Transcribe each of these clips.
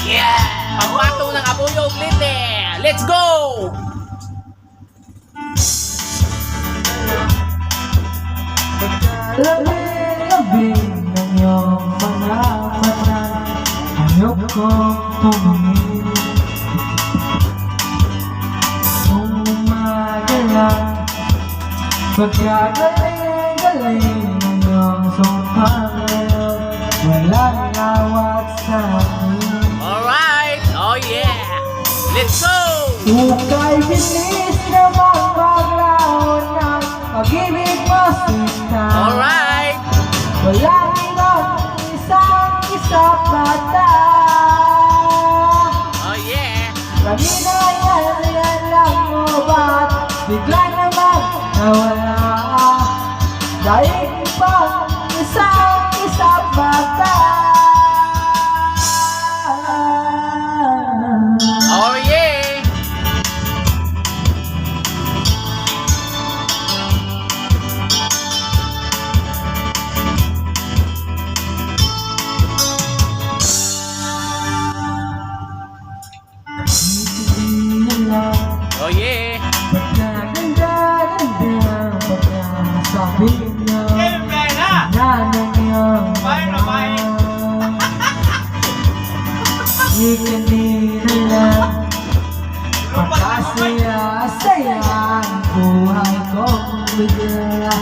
Yeah! Pagpatong ng abuyog lite! Let's go! Labing-labing ng iyong mga mata, ayok kong tumingin. Kung magalang, pagkagaling-galing ng iyong sumpang ngayon, walang awat sa akin. Alright! Oh yeah! Let's go! Ukay bilis namang maglaon ng pag-ibig mo sinta. Alright! Walang ibang isang-isa mata. Oh yeah! Kanina-yan lang mo ba't bigla naman nawala? Dahil ibang isang-isa mata. Oh yeah! Oh yeah! Pagkaganda-ganda, pagkasabi niya nanay niya di kanina lang pagkasaya-saya ang buhay kong bigla.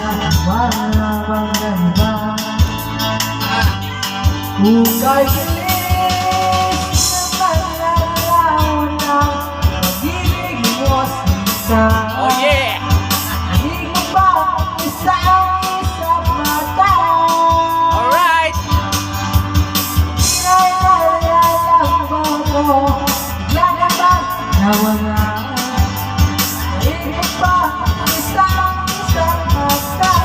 Wala bang ganda? Ukay bilis naman ang laon ng pag-ibig mo sinta. Oh yeah! Di ko ba isang-isa mata? Alright! Kinailangan ba ko? Bigla naman nawala. Di ko ba isang-isa mata?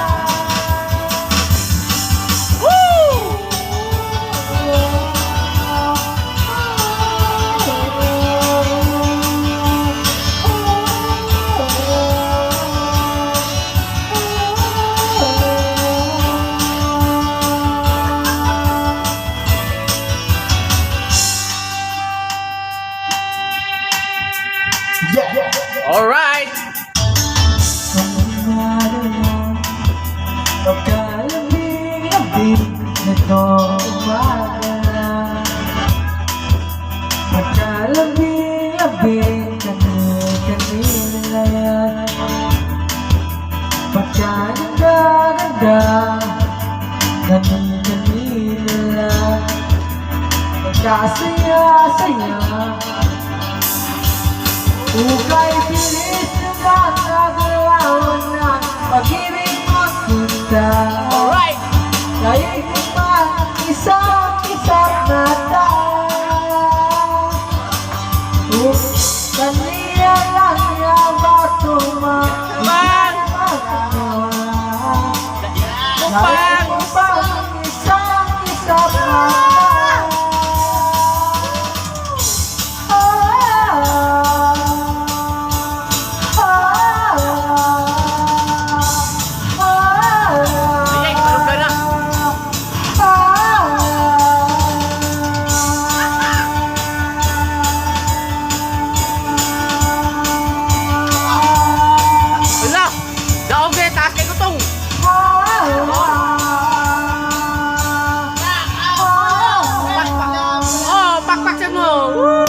Alright! Pagkalabing-labing nito umaga na. Pagkalabing-labing kanil-kanila yan. Pagkaganda-ganda kanil-kanila. Pagkasaya-saya ukay bilis naman naglaon ng pag-ibig mo sinta. Alright! Dahil ko pa isang-isang mata. Kanina lang yung bato mo Kupang! dahil ko pa isang-isang mata. Ayay, parang ka na! Wala! Daog eh! Taas kay kutong! Oh! Pakpak siya mo! Woo!